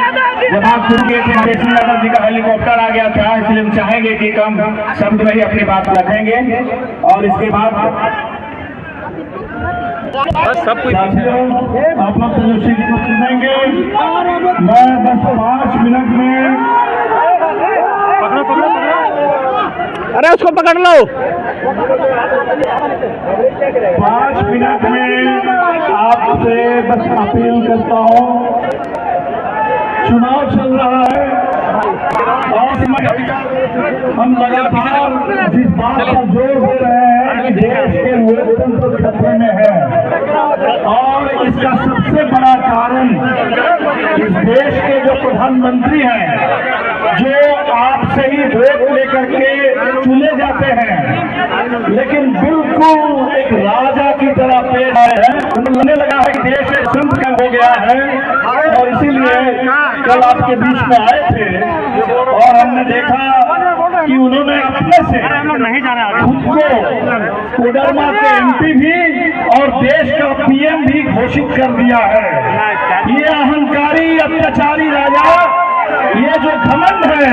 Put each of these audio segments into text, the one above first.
जब आप शुरू किए थे तेजस्वी यादव जी का हेलीकॉप्टर आ गया था, इसलिए हम चाहेंगे कि कम शब्द में ही अपनी बात रखेंगे और इसके बाद सब कुछ आप लोग प्रदर्शित सुनेंगे। मैं बस 5 मिनट में अरे उसको पकड़ लो। 5 मिनट में आपसे बस अपील करता हूँ, चुनाव चल रहा है और हम लगातार जिस बात पर जोर दे रहे हैं कि देश के लोकतंत्र खतरे में है और इसका सबसे बड़ा कारण इस देश के जो प्रधानमंत्री हैं, जो आपसे ही वोट लेकर के चुने जाते हैं, लेकिन बिल्कुल एक राजा की तरह पेश आए हैं। उन्हें लगा है कि देश संत का हो गया है और इसीलिए कल आपके बीच में आए थे और हमने देखा कि उन्होंने अपने से खुद को कोडरमा के एमपी भी और देश का पीएम भी घोषित कर दिया है। ये अहंकारी अत्याचारी राजा, ये जो घमंड है,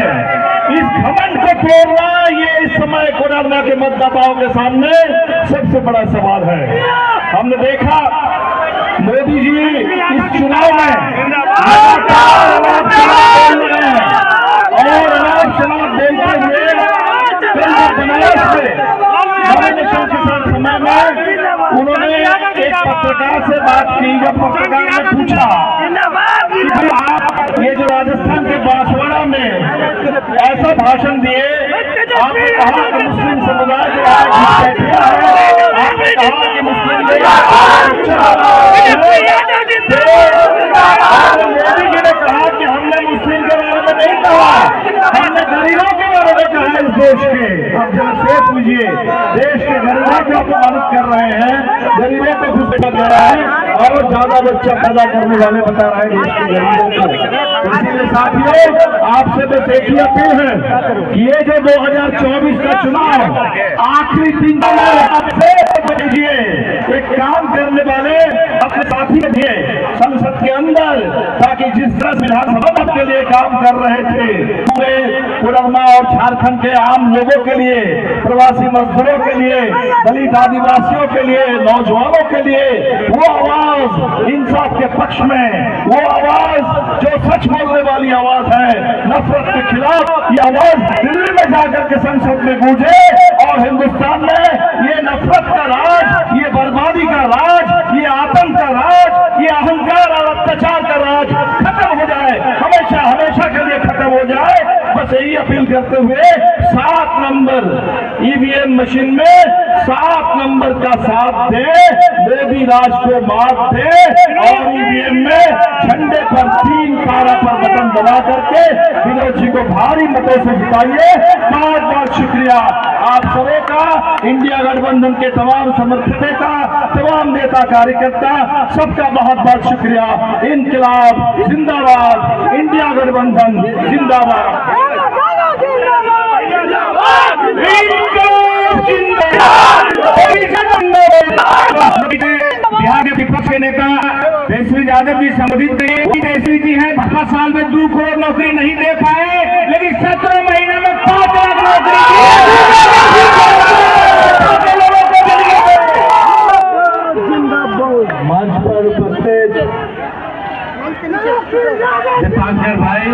इस घमंड को तोड़ना ये इस समय कोडरमा के मतदाताओं के सामने सबसे बड़ा सवाल है। हमने देखा मोदी जी इस चुनाव में और अनाप शनाप बोलते हुए बनारस से नॉमिनेशन के साथ समय में उन्होंने एक पत्रकार से बात की। जब पत्रकार ने पूछा कि आप ये जो राजस्थान के बांसवाड़ा में ऐसा भाषण दिए, आपने कहा कि मुस्लिम समुदाय जो बैठे हैं, आपने कहा कि मुस्लिम मोदी जी ने कहा कि हमने मुस्लिम के बारे में नहीं कहा, हमने गरीबों के बारे में कहा। इस देश के आप जरा सोच लीजिए, देश के गरीबों को अपमानित कर रहे हैं, गरीबों को खुश कर रहा है और ज्यादा बच्चा पैदा करने वाले बता रहे हैं देश के गरीबों को। इसीलिए साथियों, आपसे बस एक ही अपील है कि ये जो 2024 का चुनाव आखिरी 3 आपसे दीजिए, एक काम करने वाले अपने साथी के दिए संसद के अंदर, ताकि जिस तरह विधानसभा के लिए काम कर रहे थे पूरे कोडरमा और झारखंड के आम लोगों के लिए, प्रवासी मजदूरों के लिए, दलित आदिवासियों के लिए, नौजवानों के लिए, वो आवाज इंसाफ के पक्ष में, वो आवाज जो सच बोलने वाली आवाज है, नफरत के खिलाफ, ये आवाज दिल्ली में जाकर के संसद में गूंजे और हिंदुस्तान में ये नफरत का राज, ये बर्बादी का राज, ये आतंक का राज, ये अहंकार और अत्याचार का राज खत्म हो जाए, हमेशा हमेशा के लिए खत्म हो जाए। बस यही अपील करते हुए 7 नंबर ईवीएम मशीन में 7 नंबर का साथ दे, मोदी राज को मात दे और ईवीएम में झंडे पर 3 तारा पर बटन दबा करके विरोधी को भारी मतों से जिताइए। बहुत बहुत शुक्रिया आप सबों का, इंडिया गठबंधन के तमाम समर्थकों का, तमाम नेता कार्यकर्ता सबका बहुत बहुत शुक्रिया। इनकलाब जिंदाबाद, इंडिया गठबंधन जिंदाबाद। बिहार के विपक्ष के नेता तेजस्वी यादव जी संबोधित करिए। तेजस्वी जी हैं, 12 साल में 2 करोड़ नौकरी नहीं दे पाए, लेकिन 17 महीने में 5 लाख नौकरी मंच पर उपस्थित दीपांकर भाई,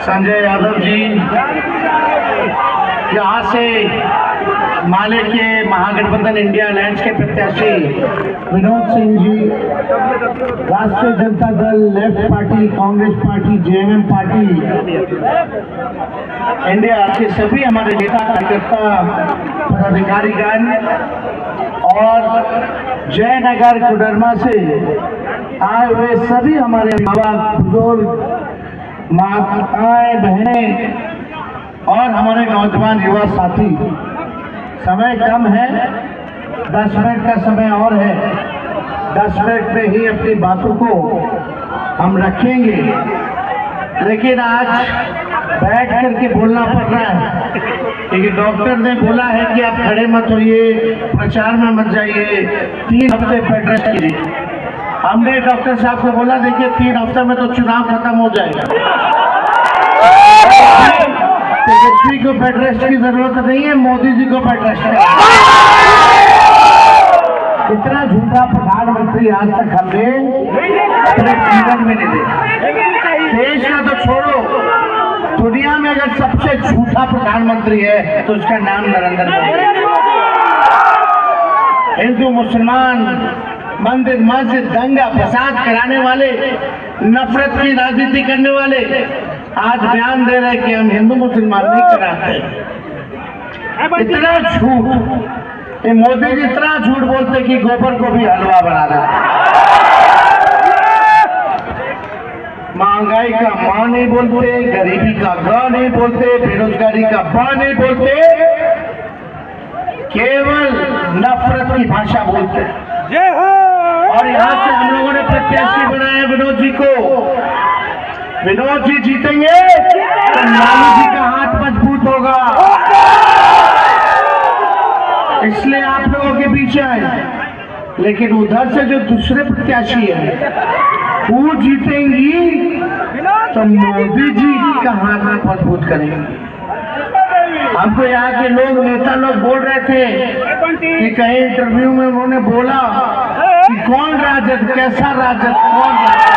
संजय यादव जी, यहाँ से माले के महागठबंधन इंडिया अलायंस के प्रत्याशी विनोद सिंह जी, राष्ट्रीय Janata Dal, left party, Congress party, JMM party, India के सभी हमारे नेता कार्यकर्ता, पदाधिकारीगण और जयनगर कोडरमा से आए हुए सभी हमारे माँ बाप, बुजुर्ग, माताएं, बहनें और हमारे नौजवान युवा साथी, समय कम है, 10 मिनट का समय और है, 10 मिनट में ही अपनी बातों को हम रखेंगे, लेकिन आज बैठ करके बोलना पड़ रहा है क्योंकि डॉक्टर ने बोला है कि आप खड़े मत होइए, प्रचार में मत जाइए, 3 हफ्ते बेड रेस्ट कीजिए। हमने डॉक्टर साहब को बोला देखिए 3 हफ्ते में तो चुनाव खत्म हो जाएगा, तेजस्वी को बेड रेस्ट की जरूरत नहीं है, मोदी जी को बेड रेस्ट है। इतना झूठा प्रधानमंत्री आज तक हमने अपने जीवन में नहीं देखा। देश का तो छोड़ो, दुनिया में अगर सबसे झूठा प्रधानमंत्री है तो उसका नाम नरेंद्र मोदी। हिंदू मुसलमान, मंदिर मस्जिद, दंगा फसाद कराने वाले, नफरत की राजनीति करने वाले आज बयान दे रहे हैं कि हम हिंदू मुसलमान नहीं कराते। इतना झूठ, ये मोदी जी इतना झूठ बोलते कि गोबर को भी हलवा बना देते। महंगाई का मां नहीं बोलते, गरीबी का ग नहीं बोलते, बेरोजगारी का ब नहीं बोलते, केवल नफरत की भाषा बोलते हैं। और यहाँ से हम लोगों ने प्रत्याशी बनाया विनोद जी को। विनोद जी जीतेंगे तो लालू जी का हाथ मजबूत होगा, इसलिए आप लोगों के पीछे आए। लेकिन उधर से जो दूसरे प्रत्याशी है वो जीतेंगी तो मोदी जी का हाथ मजबूत करेंगे। हमको यहाँ के लोग, नेता लोग बोल रहे थे कि कहीं इंटरव्यू में उन्होंने बोला कि कौन राजद, कैसा राजद, कौन राजद।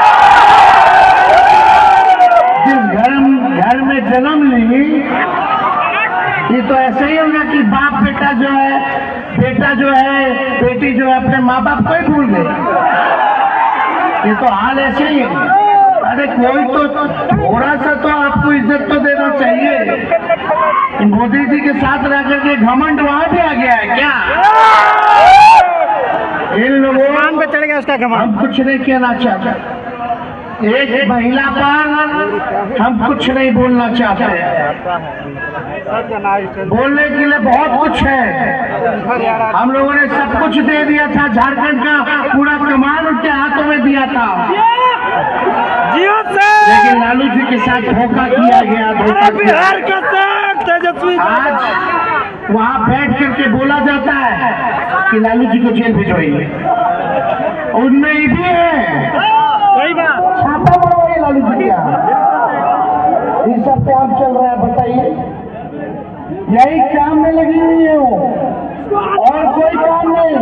जिस घर में जन्म ली, ये तो ऐसे ही होगा कि बाप बेटा जो है, बेटी जो है अपने माँ बाप को ही भूल गए। ये तो हाल ऐसे ही है। अरे कोई तो थोड़ा सा तो आपको इज्जत तो देना चाहिए। मोदी जी के साथ रह करके घमंड वहां भी आ गया है क्या? इन लोगों पे चढ़ गया उसका घमंड। हम कुछ नहीं कहना चाहते, एक महिला पर हम कुछ नहीं बोलना चाहते। बोलने के लिए बहुत कुछ है। हम लोगों ने सब कुछ दे दिया था, झारखंड का पूरा कमान उनके हाथों में दिया था, लेकिन लालू जी के साथ धोखा किया गया। बिहार के साथ तेजस्वी आज वहाँ बैठ करके बोला जाता है कि लालू जी को जेल भिजवाइए। उनमें ही भी है छापा मारो लालू जी का। इस सब पे आप चल रहा है, बताइए। यही काम में लगी हुई है वो, और कोई काम नहीं।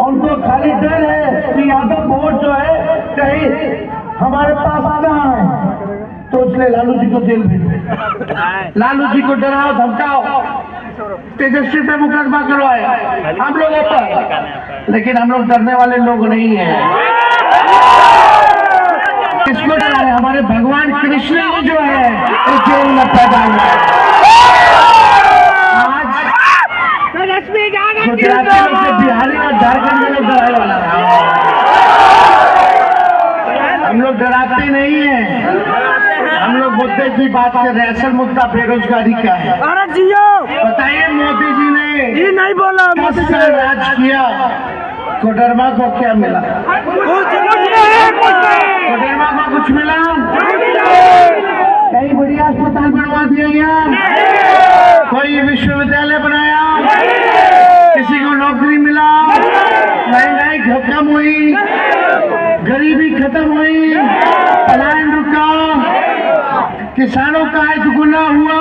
उनको खाली डर है कि यादव वोट जो है कहीं हमारे पास आना है, तो इसलिए लालू जी को जेल भेज, लालू जी को डराओ धमकाओ, तेजस्वी पे मुकदमा करवाए हम लोगों पर। लेकिन हम लोग डरने वाले लोग नहीं हैं। किसको डरा है? हमारे भगवान कृष्ण ही जो है इस जेल में पैदा हुआ। आज गुजराती से बिहारी और झारखंड में लोग डराने वाला है। हम लोग डराते नहीं हैं, हम लोग मुद्दे की बात कर रहे हैं। असल मुद्दा बेरोजगारी का है। बताइए मोदी जी ने नहीं बोला 10 साल राज किया, कोडरमा को क्या मिला? कोडरमा को कुछ मिला? कई बढ़िया अस्पताल बनवा दिया गया, कोई विश्वविद्यालय बनाया, किसी को नौकरी मिला, महंगाई खत्म हुई, गरीबी खत्म हुई, पलायन रुका, किसानों का आय दुगुना हुआ।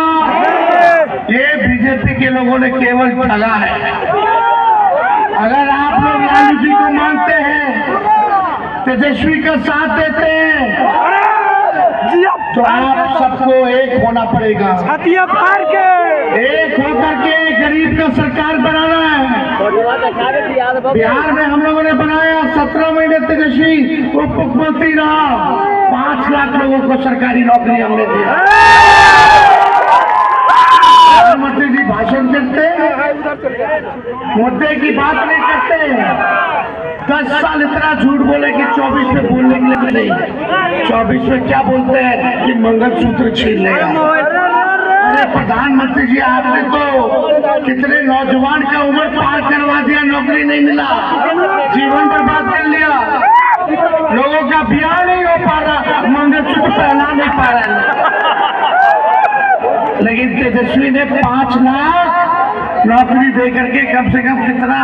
ये बीजेपी के लोगों ने केवल ठगा है। अगर आप लोग लालू जी को मानते हैं, तेजस्वी का साथ देते हैं, तो आप सबको एक होना पड़ेगा। एक होकर के गरीब का सरकार बनाना है। बिहार में हम लोगों ने बनाया, 17 महीने तेजस्वी उप मुख्यमंत्री रहा, 5 लाख लोगों को सरकारी नौकरी हमने दिया। प्रधानमंत्री जी भाषण करते, मुद्दे की बात नहीं करते। 10 साल इतना झूठ बोले कि 24 में बोलने के लिए नहीं। 24 में क्या बोलते हैं कि मंगलसूत्र छीन लेगा। अरे प्रधानमंत्री जी, आपने तो कितने नौजवान का उम्र पार करवा दिया, नौकरी नहीं मिला, जीवन बर्बाद कर लिया। लोगों का ब्याह नहीं हो पा रहा, मंगलसूत्र पहना नहीं पा रहा। लेकिन तेजस्वी ने 5 लाख नौकरी दे करके कम से कम कितना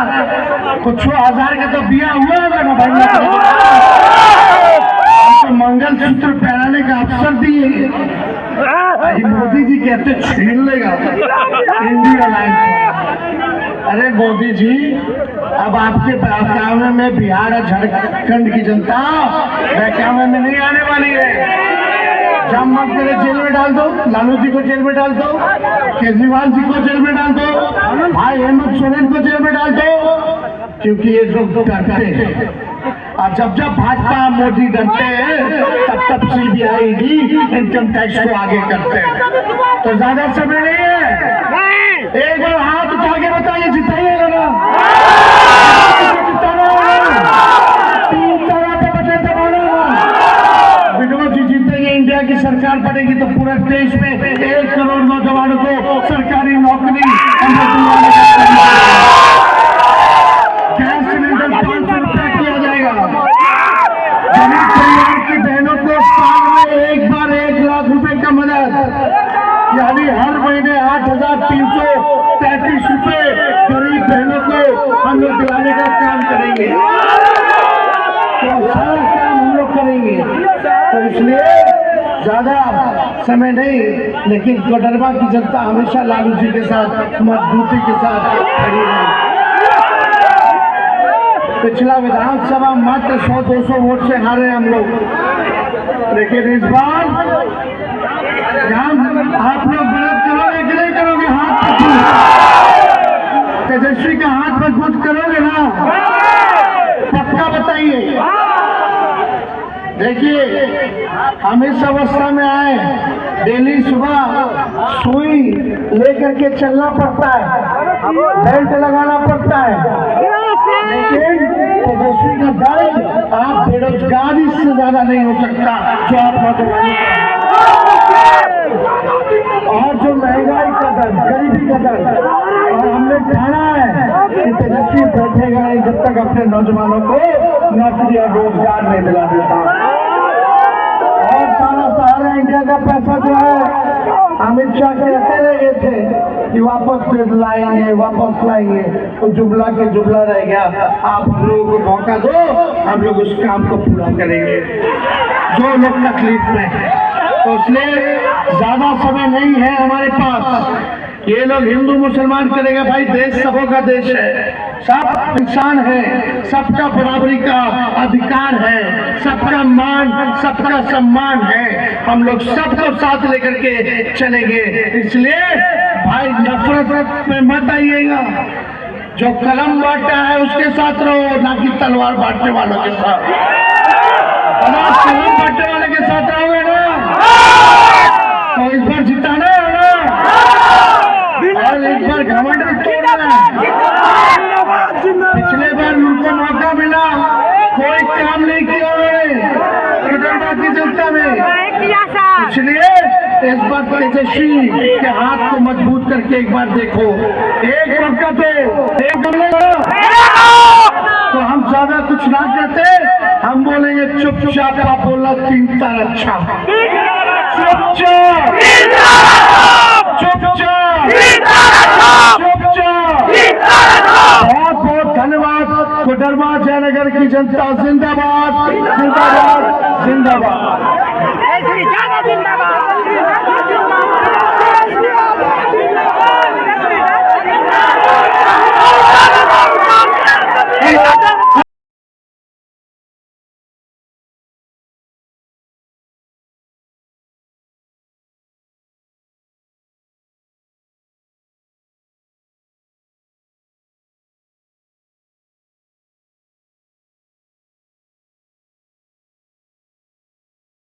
कुछ 1000 का तो बिया हुआ होगा ना भाई। तो मंगलसूत्र पहनाने का अवसर दिए। मोदी जी कहते छीन लेगा इंडिया लाइन। अरे मोदी जी, अब आपके बहकावे में बिहार और झारखंड की जनता बहकावे में नहीं आने वाली है। जब मन करे जेल में डाल दो, लालू जी को जेल में डाल दो, केजरीवाल जी को जेल में डाल दो, भाई हेमंत सोरेन को जेल में डाल दो, क्योंकि ये लोग डरते हैं। और जब जब भाजपा मोदी डरते हैं तब तब सीबीआई इनकम टैक्स को आगे करते हैं। तो ज्यादा समय नहीं है, एक बार हाथ उठा के बताइए, जिताइएगा ना? जिताना होगा, 3 तरह पे बटन दबाना होगा। विनोद जी जीतेंगे, इंडिया की सरकार बनेगी तो पूरे देश में 1 करोड़ नौजवानों को सरकारी नौकरी, गैस सिलेंडर 500 रुपया किया जाएगा। गरीब परिवार की बहनों को साल में एक बार 1 लाख रुपए का मदद, यानी हर महीने 8,333 रुपए गरीब बहनों को हम लोग दिलाने का काम करेंगे। तो सारा काम हम लोग करेंगे। तो इसलिए ज्यादा समय नहीं, लेकिन कोडरमा की जनता हमेशा लालू जी के साथ मजबूती के साथ खड़ी रही। पिछला विधानसभा मात्र 100-200 वोट से हारे हम लोग, लेकिन इस बार आप लोग मदद करोगे कि नहीं करोगे? हाथ तेजस्वी का हाथ मजबूत करोगे ना? पक्का बताइए। देखिए, हम इस अवस्था में आए, डेली सुबह सुई लेकर के चलना पड़ता है, बेल्ट लगाना पड़ता है, लेकिन तेजस्वी का दल आप बेरोजगारी से ज्यादा नहीं हो सकता जो आप नौजवानों और जो महंगाई का दर, गरीबी का दर, और हमने जाना है कि तेजस्वी बैठेगा नहीं जब तक अपने नौजवानों को नौकरी और रोजगार नहीं दिला देता। और सारा इंडिया का पैसा जो है, अमित शाह कहते रहे थे कि वापस लाएंगे, वापस लाएंगे, तो जुमला के जुमला रह गया। आप लोगों को मौका दो, हम लोग उस काम को पूरा करेंगे जो लोग तकलीफ में हैं। तो इसलिए ज्यादा समय नहीं है हमारे पास। ये लोग हिंदू मुसलमान करेगा, भाई देश सबों का देश है, सब इंसान है, सबका बराबरी का अधिकार है, सबका मान, सबका सम्मान है। हम लोग सबको साथ लेकर के चलेंगे। इसलिए भाई नफरत में मत आइएगा। जो कलम बांटता है उसके साथ रहो, ना कि तलवार बांटने वालों के साथ। अगर कलम बांटने वाले के साथ रहोगे ना तो इस बार जिताना है ना, और इस बार घमंड भी तोड़ना है। पिछले बार उनको मौका मिला, कोई काम नहीं किया उन्होंने की जनता में। इसलिए इस बार तेजस्वी के हाथ को मजबूत करके एक बार देखो, एक मौका दो, तो हम ज्यादा कुछ ना कहते, हम बोलेंगे चुपचाप। आप बोला 3 तार अच्छा, चुपचाप चुपचाप चुपचाप। बहुत बहुत धन्यवाद। कोडरमा जयनगर की जनता जिंदाबाद, जिंदाबाद, जिंदाबाद।